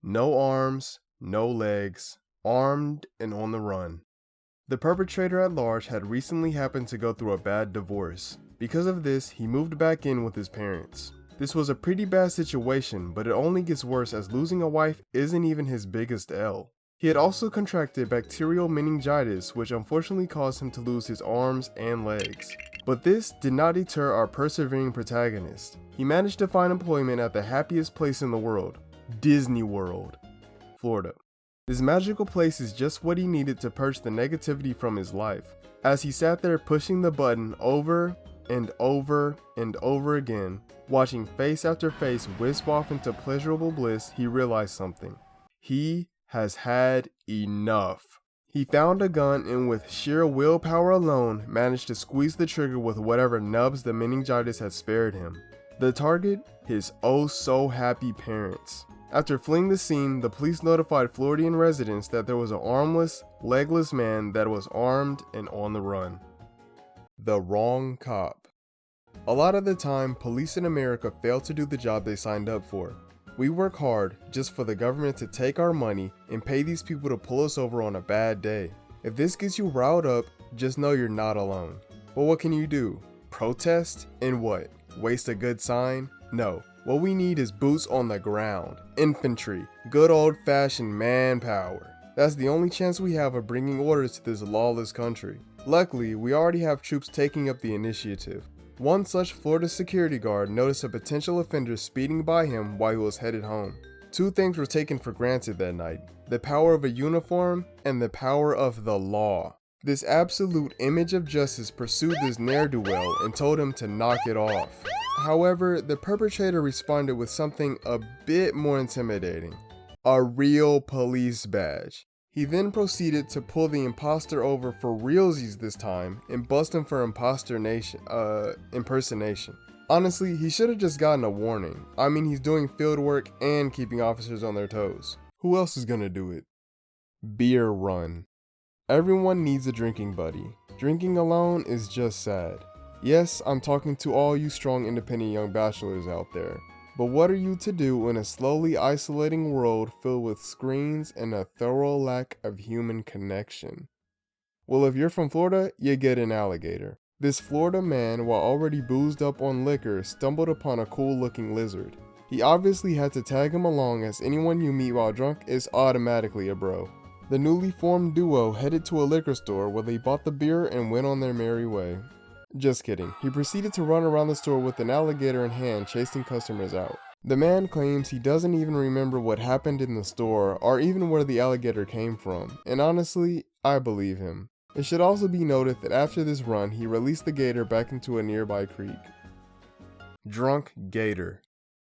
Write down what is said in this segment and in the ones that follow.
No arms, no legs, armed and on the run. The perpetrator at large had recently happened to go through a bad divorce. Because of this, he moved back in with his parents. This was a pretty bad situation, but it only gets worse as losing a wife isn't even his biggest L. He had also contracted bacterial meningitis, which unfortunately caused him to lose his arms and legs. But this did not deter our persevering protagonist. He managed to find employment at the happiest place in the world, Disney World, Florida. This magical place is just what he needed to purge the negativity from his life. As he sat there pushing the button over and over and over again, watching face after face wisp off into pleasurable bliss, he realized something. He has had enough. He found a gun and with sheer willpower alone managed to squeeze the trigger with whatever nubs the meningitis had spared him. The target? His oh so happy parents. After fleeing the scene, the police notified Floridian residents that there was an armless, legless man that was armed and on the run. The wrong cop. A lot of the time, police in America fail to do the job they signed up for. We work hard just for the government to take our money and pay these people to pull us over on a bad day. If this gets you riled up, just know you're not alone. But what can you do? Protest? And what? Waste a good sign? No. What we need is boots on the ground, infantry, good old-fashioned manpower. That's the only chance we have of bringing order to this lawless country. Luckily, we already have troops taking up the initiative. One such Florida security guard noticed a potential offender speeding by him while he was headed home. Two things were taken for granted that night: the power of a uniform and the power of the law. This absolute image of justice pursued this ne'er-do-well and told him to knock it off. However, the perpetrator responded with something a bit more intimidating: a real police badge. He then proceeded to pull the imposter over for realsies this time and bust him for impersonation. Honestly, he should have just gotten a warning. I mean, he's doing field work and keeping officers on their toes. Who else is gonna do it? Beer run. Everyone needs a drinking buddy. Drinking alone is just sad. Yes, I'm talking to all you strong independent young bachelors out there. But what are you to do in a slowly isolating world filled with screens and a thorough lack of human connection? Well, if you're from Florida, you get an alligator. This Florida man, while already boozed up on liquor, stumbled upon a cool looking lizard. He obviously had to tag him along, as anyone you meet while drunk is automatically a bro. The newly formed duo headed to a liquor store where they bought the beer and went on their merry way. Just kidding. He proceeded to run around the store with an alligator in hand, chasing customers out. The man claims he doesn't even remember what happened in the store or even where the alligator came from, and honestly, I believe him. It should also be noted that after this run, he released the gator back into a nearby creek. Drunk gator.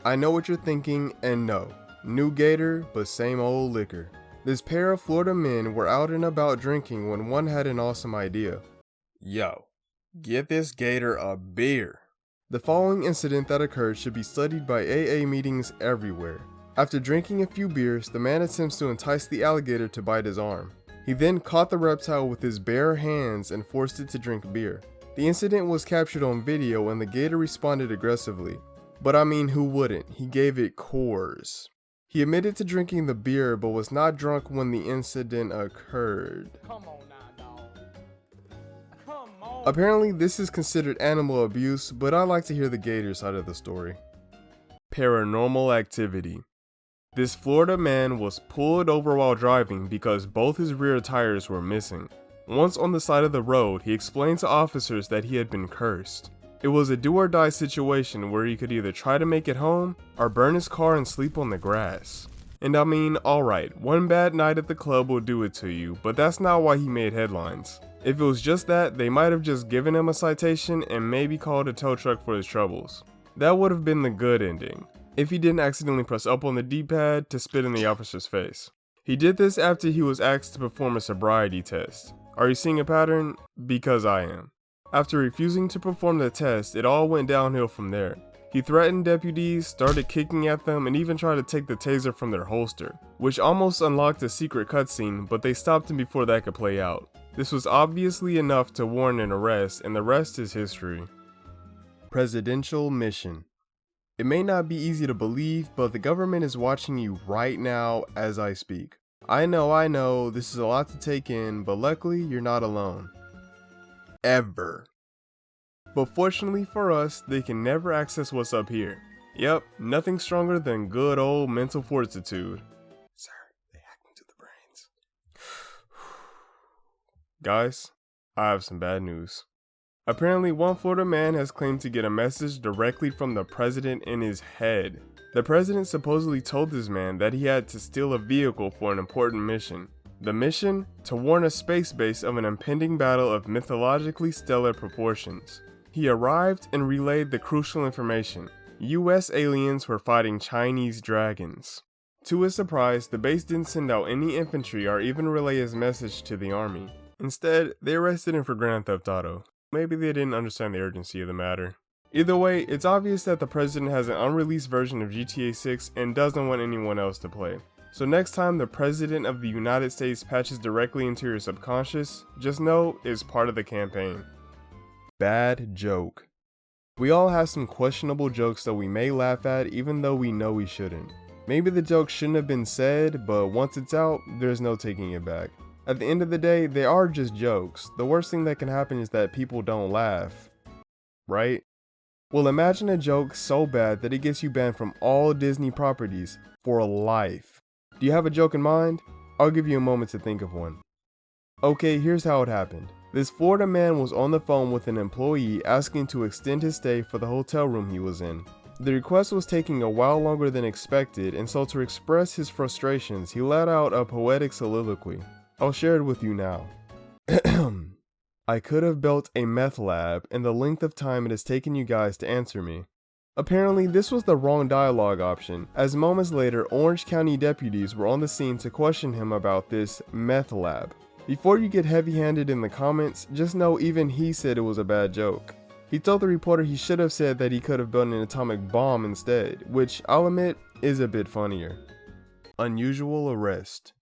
I know what you're thinking, and no, new gator, but same old liquor. This pair of Florida men were out and about drinking when one had an awesome idea. Yo, get this gator a beer. The following incident that occurred should be studied by AA meetings everywhere. After drinking a few beers, the man attempts to entice the alligator to bite his arm. He then caught the reptile with his bare hands and forced it to drink beer. The incident was captured on video and the gator responded aggressively. But I mean, who wouldn't? He gave it Coors. He admitted to drinking the beer but was not drunk when the incident occurred. Come on now, dog. Come on. Apparently this is considered animal abuse, but I like to hear the gator side of the story. Paranormal activity. This Florida man was pulled over while driving because both his rear tires were missing. Once on the side of the road, he explained to officers that he had been cursed. It was a do or die situation where he could either try to make it home or burn his car and sleep on the grass. And I mean, alright, one bad night at the club will do it to you, but that's not why he made headlines. If it was just that, they might have just given him a citation and maybe called a tow truck for his troubles. That would have been the good ending, if he didn't accidentally press up on the D-pad to spit in the officer's face. He did this after he was asked to perform a sobriety test. Are you seeing a pattern? Because I am. After refusing to perform the test, it all went downhill from there. He threatened deputies, started kicking at them, and even tried to take the taser from their holster, which almost unlocked a secret cutscene, but they stopped him before that could play out. This was obviously enough to warrant an arrest, and the rest is history. Presidential mission. It may not be easy to believe, but the government is watching you right now as I speak. I know, this is a lot to take in, but luckily you're not alone. Ever. But fortunately for us, they can never access what's up here. Yep, nothing stronger than good old mental fortitude. Sir, they hacked into the brains. Guys, I have some bad news. Apparently, one Florida man has claimed to get a message directly from the president in his head. The president supposedly told this man that he had to steal a vehicle for an important mission. The mission? To warn a space base of an impending battle of mythologically stellar proportions. He arrived and relayed the crucial information. US aliens were fighting Chinese dragons. To his surprise, the base didn't send out any infantry or even relay his message to the army. Instead, they arrested him for Grand Theft Auto. Maybe they didn't understand the urgency of the matter. Either way, it's obvious that the president has an unreleased version of GTA 6 and doesn't want anyone else to play. So next time the president of the United States patches directly into your subconscious, just know it's part of the campaign. Bad joke. We all have some questionable jokes that we may laugh at even though we know we shouldn't. Maybe the joke shouldn't have been said, but once it's out, there's no taking it back. At the end of the day, they are just jokes. The worst thing that can happen is that people don't laugh. Right? Well, imagine a joke so bad that it gets you banned from all Disney properties for life. Do you have a joke in mind? I'll give you a moment to think of one. Okay, here's how it happened. This Florida man was on the phone with an employee asking to extend his stay for the hotel room he was in. The request was taking a while longer than expected, and so to express his frustrations, he let out a poetic soliloquy. I'll share it with you now. I could have built a meth lab in the length of time it has taken you guys to answer me. Apparently, this was the wrong dialogue option, as moments later, Orange County deputies were on the scene to question him about this meth lab. Before you get heavy-handed in the comments, just know even he said it was a bad joke. He told the reporter he should have said that he could have built an atomic bomb instead, which I'll admit is a bit funnier. Unusual arrest.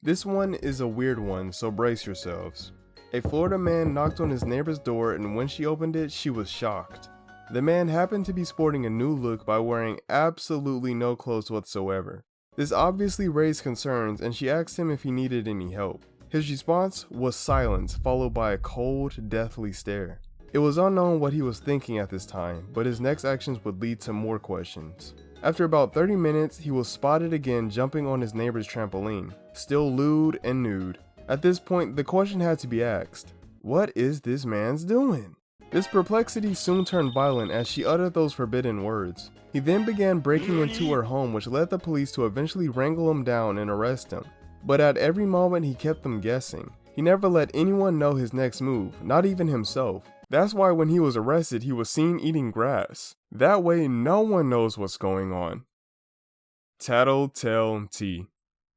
This one is a weird one, so brace yourselves. A Florida man knocked on his neighbor's door, and when she opened it, she was shocked. The man happened to be sporting a new look by wearing absolutely no clothes whatsoever. This obviously raised concerns, and she asked him if he needed any help. His response was silence, followed by a cold, deathly stare. It was unknown what he was thinking at this time, but his next actions would lead to more questions. After about 30 minutes, he was spotted again jumping on his neighbor's trampoline, still lewd and nude. At this point, the question had to be asked, what is this man's doing? This perplexity soon turned violent as she uttered those forbidden words. He then began breaking into her home, which led the police to eventually wrangle him down and arrest him. But at every moment he kept them guessing. He never let anyone know his next move, not even himself. That's why when he was arrested, he was seen eating grass. That way no one knows what's going on. Tattletale tea.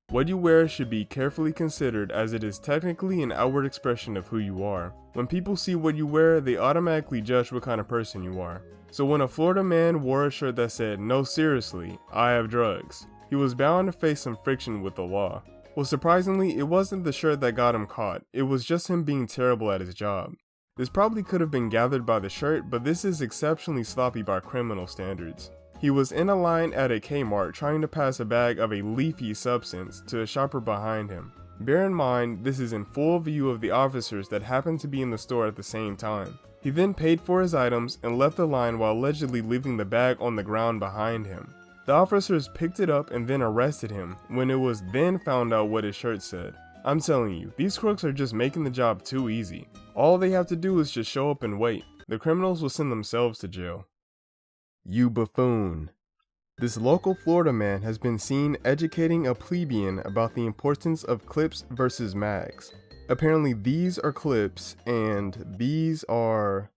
What you wear should be carefully considered, as it is technically an outward expression of who you are. When people see what you wear, they automatically judge what kind of person you are. So when a Florida man wore a shirt that said, "No, seriously, I have drugs," he was bound to face some friction with the law. Well, surprisingly, it wasn't the shirt that got him caught. It was just him being terrible at his job. This probably could have been gathered by the shirt, but this is exceptionally sloppy by criminal standards. He was in a line at a Kmart trying to pass a bag of a leafy substance to a shopper behind him. Bear in mind, this is in full view of the officers that happened to be in the store at the same time. He then paid for his items and left the line while allegedly leaving the bag on the ground behind him. The officers picked it up and then arrested him, when it was then found out what his shirt said. I'm telling you, these crooks are just making the job too easy. All they have to do is just show up and wait. The criminals will send themselves to jail. You buffoon. This local Florida man has been seen educating a plebeian about the importance of clips versus mags. Apparently these are clips and these are,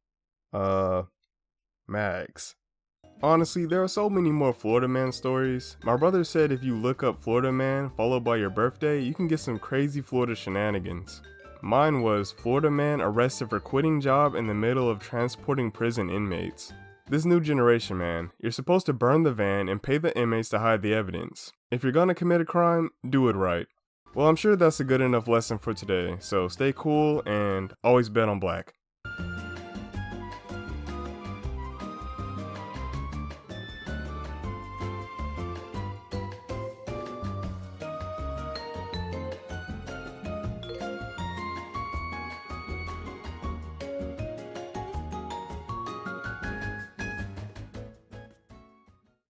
mags. Honestly, there are so many more Florida man stories. My brother said if you look up Florida man followed by your birthday, you can get some crazy Florida shenanigans. Mine was Florida man arrested for quitting job in the middle of transporting prison inmates. This new generation, man, you're supposed to burn the van and pay the inmates to hide the evidence. If you're gonna commit a crime, do it right. Well, I'm sure that's a good enough lesson for today, so stay cool and always bet on black.